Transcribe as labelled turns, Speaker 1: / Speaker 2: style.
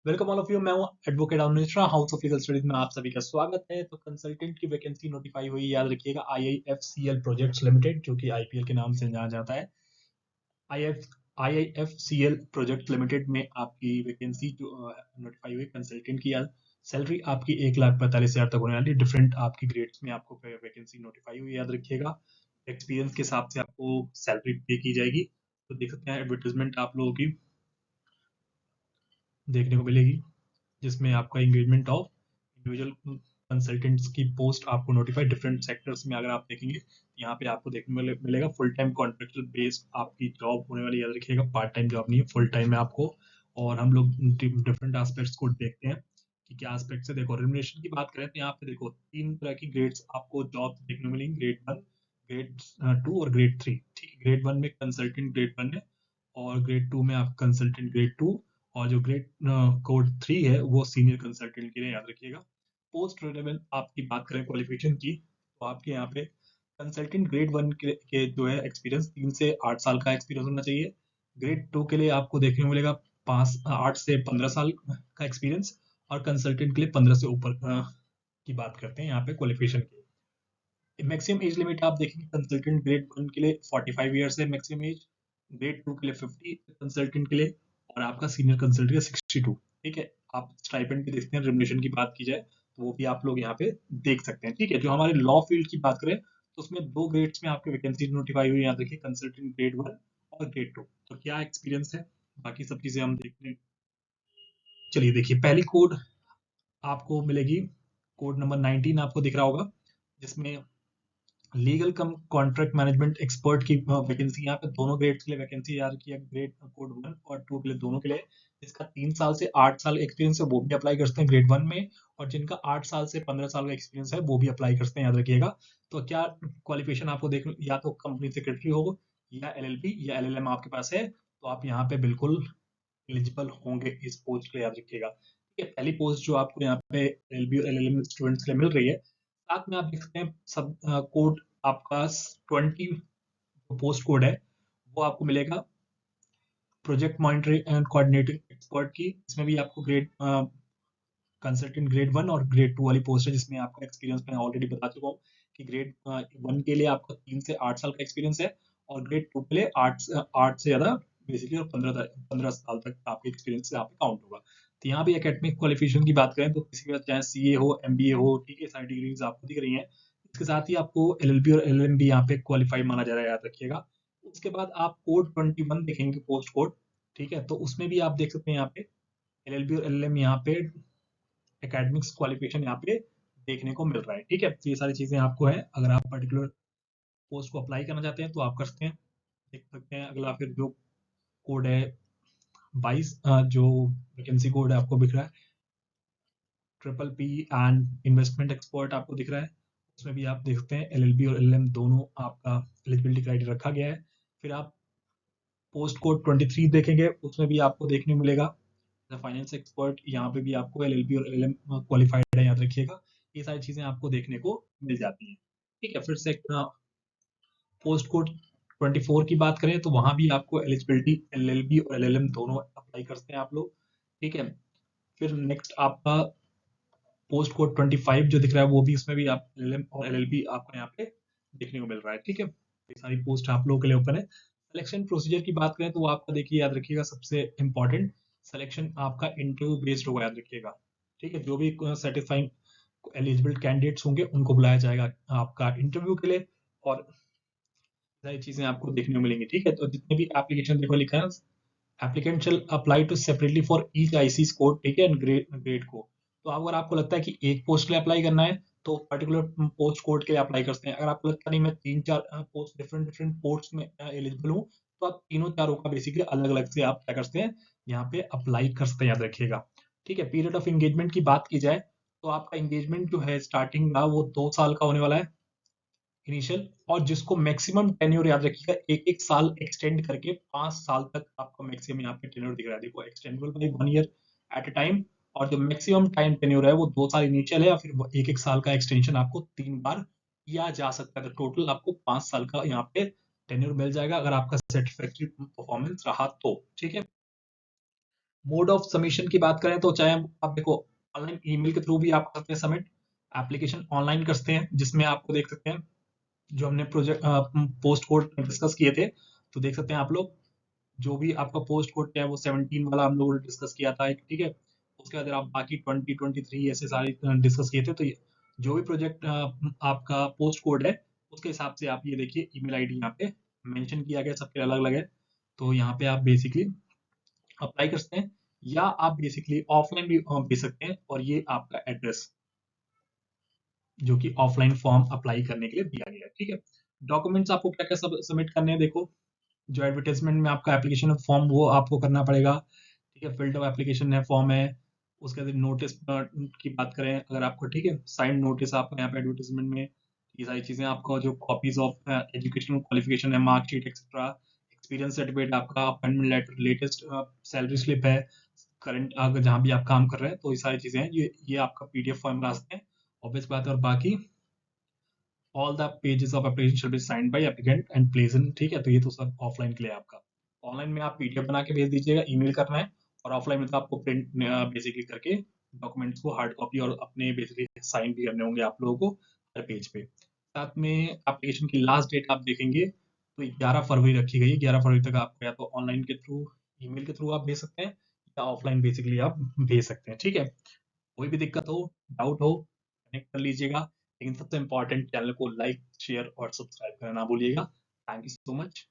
Speaker 1: Welcome all of you. मैं हूं advocate Mishra, house of legal studies में आप सभी का स्वागत है। तो कंसल्टेंट की वैकेंसी नोटिफाई हुई, याद रखिएगा, आईआईएफसीएल प्रोजेक्ट्स लिमिटेड, जो कि आईपीएल के नाम से जाना जाता है। आईआईएफसीएल प्रोजेक्ट लिमिटेड में आपकी वैकेंसी जो नोटिफाई हुई कंसल्टेंट की, सैलरी आपकी 1,45,000 तक होने वाली। डिफरेंट आपकी ग्रेड्स में आपको वैकेंसी नोटिफाई हुई, याद रखिएगा। एक्सपीरियंस के हिसाब से आपको सैलरी पे की जाएगी। तो देख सकते हैं एडवर्टीजमेंट आप लोगों की देखने को मिलेगी, जिसमें आपका एंगेजमेंट ऑफ इंडिविजुअल कंसल्टेंट्स की पोस्ट आपको नोटिफाइड डिफरेंट सेक्टर्स में अगर आप देखेंगे, यहाँ पे आपको देखने मिलेगा फुल टाइम कॉन्ट्रेक्चुअल बेस्ड आपकी जॉब होने वाली, याद रखिएगा। पार्ट टाइम जॉब नहीं है, फुल टाइम है आपको। और हम लोग डिफरेंट एस्पेक्ट्स को देखते हैं कि क्या एस्पेक्ट्स है। देखो, रेम्युनरेशन की बात करें तो यहाँ पे देखो 3 तरह की ग्रेड्स आपको जॉब देखने को मिलेंगी: ग्रेड 1, ग्रेड 2 और ग्रेड 3। ठीक है, ग्रेड 1 में कंसल्टेंट ग्रेड 1 है, और ग्रेड 2 में आप कंसल्टेंट ग्रेड 2, और जो ग्रेड कोड 3 है वो सीनियर कंसल्टेंट के लिए, याद रखिएगा। पोस्ट रिलेवेंट आपकी बात करें क्वालिफिकेशन की, तो आपके यहाँ पे कंसल्टेंट ग्रेड 1 के जो है एक्सपीरियंस 3 से 8 साल का एक्सपीरियंस होना चाहिए। ग्रेड 2 के लिए आपको देखने को मिलेगा 8 से 15 साल का एक्सपीरियंस, और कंसल्टेंट के लिए 15 से ऊपर की बात करते हैं यहाँ पे क्वालिफिकेशन की। मैक्सिमम एज लिमिट आप देखेंगे, कंसल्टेंट ग्रेड 1 के लिए 45 ईयर्स है मैक्सिमम एज, ग्रेड 2 के लिए 50 कंसल्टेंट के लिए, और आपका सीनियर कंसल्टेंट का 62। ठीक है, आप स्टाइपेंड भी देखते हैं। रेम्युनरेशन की बात की जाए तो वो भी आप लोग यहाँ पे देख सकते हैं। ठीक है, जो हमारे लॉ फील्ड की बात करें तो उसमें 2 ग्रेड्स में आपकी वैकेंसी नोटिफाई हुई, यहाँ देखिए, कंसल्टेंट ग्रेड 1 और ग्रेड 2। तो क्या एक्सपीरियंस है, बाकी सब चीजें हम देखते हैं। चलिए देखिए, पहली कोड आपको मिलेगी, कोड नंबर 19 आपको दिख रहा होगा, जिसमें लीगल कम कॉन्ट्रैक्ट मैनेजमेंट एक्सपर्ट की वैकेंसी, यहाँ पे दोनों ग्रेड्स के लिए वैकेंसी याद की है। ग्रेड कोड 1 और 2 के लिए, दोनों के लिए जिसका 3 साल से 8 साल एक्सपीरियंस है वो भी अप्लाई करते हैं ग्रेड 1 में, और जिनका 8 साल से 15 साल का एक्सपीरियंस है वो भी अप्लाई करते हैं, याद रखिएगा। तो क्या क्वालिफिकेशन आपको देख, या तो कंपनी सेक्रेटरी हो या एलएलबी या एलएलएम आपके पास है, तो आप यहाँ पे बिल्कुल एलिजिबल होंगे इस पोस्ट के लिए, याद रखिएगा। ठीक है, पहली पोस्ट जो आपको यहाँ पे एलएलबी और एलएलएम स्टूडेंट्स के लिए मिल रही है, साथ में आप देख सकते हैं सब कोड आपका 20 पोस्ट कोड है, वो आपको मिलेगा project monitoring and coordinating expert की। इसमें भी आपको ग्रेड कंसल्टेंट ग्रेड 1 और ग्रेड 2 वाली पोस्ट है, जिसमें आपका एक्सपीरियंस मैं ऑलरेडी बता चुका हूँ कि ग्रेड 1 के लिए आपका 3 से 8 साल का एक्सपीरियंस है, और ग्रेड 2 के लिए 8 से ज्यादा बेसिकली, और 15 साल तक आपके एक्सपीरियंस से आप काउंट होगा। तो यहाँ भी एकेडमिक क्वालिफिकेशन की बात करें तो किसी का चाहे सीए हो, एमबीए हो, ठीक है, सारी डिग्रीज आपको दिख रही हैं। इसके साथ ही आपको एलएलबी और एलएलएम भी यहाँ पे क्वालिफाई माना जा रहा है, याद रखिएगा। उसके बाद आप कोड 21 देखेंगे, पोस्ट कोड। ठीक है, तो उसमें भी आप देख सकते हैं यहाँ पे एलएलबी और एलएलएम यहाँ पे एकेडमिक्स क्वालिफिकेशन यहाँ पे देखने को मिल रहा है। ठीक है, तो ये सारी चीजें आपको है, अगर आप पर्टिकुलर पोस्ट को अप्लाई करना चाहते हैं तो आप कर सकते हैं। देख सकते हैं अगला फिर जो कोड है 22, जो वैकेंसी कोड है आपको दिख रहा है, triple P and investment expert आपको दिख रहा है। उसमें भी आप देख सकते हैं एलएलबी और एलएलएम दोनों आपका एलिजिबिलिटी क्राइटेरिया रखा गया है। फिर आप पोस्ट कोड 23 देखेंगे, उसमें भी आपको देखने को मिलेगा फाइनेंस एक्सपर्ट, यहाँ पे भी आपको एलएलबी और एलएलएम क्वालिफाइड है, याद रखिएगा। ये सारी चीजें आपको देखने को मिल जाती हैं। ठीक है, फिर से पोस्ट कोड 24 की बात करें तो वहां भी आपको एलिजिबिलिटी एलएलबी और एलएलएम दोनों अप्लाई करते हैं आप लोग। ठीक है, फिर नेक्स्ट आपका पोस्ट कोड 25 जो दिख रहा है, वो भी, इसमें भी आप एलएलएम और एलएलबी आपको यहाँ पे देखने को मिल रहा है। ठीक है, ये सारी पोस्ट आप लोगों के लिए ओपन है। सिलेक्शन प्रोसीजर की बात करें तो वो आपका देखिए, याद रखिएगा, सबसे इंपॉर्टेंट सिलेक्शन आपका इंटरव्यू बेस्ड होगा, याद रखिएगा। ठीक है, जो भी सेटिस्फाइंग एलिजिबल कैंडिडेट्स होंगे उनको बुलाया जाएगा आपका इंटरव्यू के लिए, और सारी चीजें आपको देखने को मिलेंगी। ठीक है, तो जितने भी एप्लीकेशन देखो लिखा है, applicant shall apply to separately for each ICS code, ठीक है, एंड ग्रेड को। तो अगर आपको लगता है कि एक पोस्ट के लिए अप्लाई करना है तो पर्टिकुलर पोस्ट कोड के लिए अप्लाई करते हैं। अगर आपको लगता नहीं मैं 3-4 पोस्ट डिफरेंट डिफरेंट पोस्ट में एलिजिबल हूँ, तो आप तीनों चारों का बेसिकली अलग अलग से आप क्या करते हैं, यहाँ पे अप्लाई कर सकते हैं, याद रखिएगा। ठीक है, पीरियड ऑफ एंगेजमेंट की बात की जाए तो आपका एंगेजमेंट जो है स्टार्टिंग का वो 2 साल का होने वाला है इनिशियल, और जिसको मैक्सिमम टेन्योर, याद रखिएगा, एक एक साल एक्सटेंड करके 5 साल तक आपका मैक्सिमम यहाँ पे टेन्योर दिख रहा है। देखो, extendable by 1 year at a time, और जो मैक्सिमम टाइम टेन्योर है वो 2 साल इनिशियल है, या फिर एक एक साल का एक्सटेंशन आपको 3 बार किया जा सकता है। तो टोटल आपको 5 साल का यहाँ पे टेन्योर मिल जाएगा, अगर आपका सेटिस्फैक्टरी परफॉर्मेंस रहा तो। ठीक है, मोड ऑफ सबमिशन की बात करें तो चाहे आप देखो ऑनलाइन ईमेल के थ्रू भी आप करते हैं सबमिट, एप्लीकेशन ऑनलाइन करते हैं जिसमें आपको देख सकते हैं जो हमने प्रोजेक्ट पोस्ट कोड डिस्कस किए थे, तो देख सकते हैं आप लोग जो भी आपका पोस्ट कोड क्या है वो 17 वाला हम लोगों ने डिस्कस किया था एक, ठीक है। उसके बाद आप बाकी 20 23 ऐसे सारे डिस्कस किए थे, तो जो भी प्रोजेक्ट आपका पोस्ट कोड है उसके हिसाब से आप ये देखिए ईमेल आईडी यहाँ पे मेंशन किया गया, सबके अलग अलग है। तो यहाँ पे आप बेसिकली अप्लाई कर सकते हैं, या आप बेसिकली ऑफलाइन भी भेज सकते हैं, और ये आपका एड्रेस जो कि ऑफलाइन फॉर्म अप्लाई करने के लिए दिया गया है, ठीक है। डॉक्यूमेंट्स आपको क्या क्या सब सबमिट करने हैं, देखो जो एडवर्टाइजमेंट में आपका एप्लीकेशन फॉर्म वो आपको करना पड़ेगा, ठीक है। फिल्ड ऑफ एप्लीकेशन है फॉर्म है, उसके बाद नोटिस की बात करें अगर आपको, ठीक है, साइन नोटिस आपका यहाँ पे एडवर्टाइजमेंट में, ये सारी चीजें आपका जो कॉपीज ऑफ एजुकेशनल क्वालिफिकेशन है, मार्कशीट एक्सेट्रा, एक्सपीरियंस सर्टिफिकेट, आपका appointment letter, latest salary slip है, करंट अगर जहाँ भी आप काम कर रहे हैं, तो ये सारी चीजें हैं, ये आपका पीडीएफ फॉर्म ला सकते हैं, ऑब्वियस बात है। और बाकी all the pages of application should be signed by applicant and place in, ठीक है। तो ये तो सब ऑफलाइन के लिए है आपका। ऑनलाइन में आप पीडीएफ बना के भेज दीजिएगा, ईमेल करना है, और ऑफलाइन में तो आपको प्रिंट बेसिकली करके डॉक्यूमेंट्स को हार्ड कॉपी और अपने बेसिकली साइन भी करने होंगे आप लोगों को हर पेज पे। साथ में एप्लीकेशन की लास्ट डेट आप देखेंगे तो 11 फरवरी रखी गई है, 11 फरवरी तक आपको या तो ऑनलाइन के थ्रू, ईमेल के थ्रू आप भेज सकते हैं, या ऑफलाइन बेसिकली आप भेज सकते हैं, ठीक है। कोई भी दिक्कत हो, डाउट हो, कनेक्ट कर लीजिएगा। लेकिन सबसे इम्पोर्टेंट, चैनल को लाइक शेयर और सब्सक्राइब करना ना भूलिएगा। Thank you so much.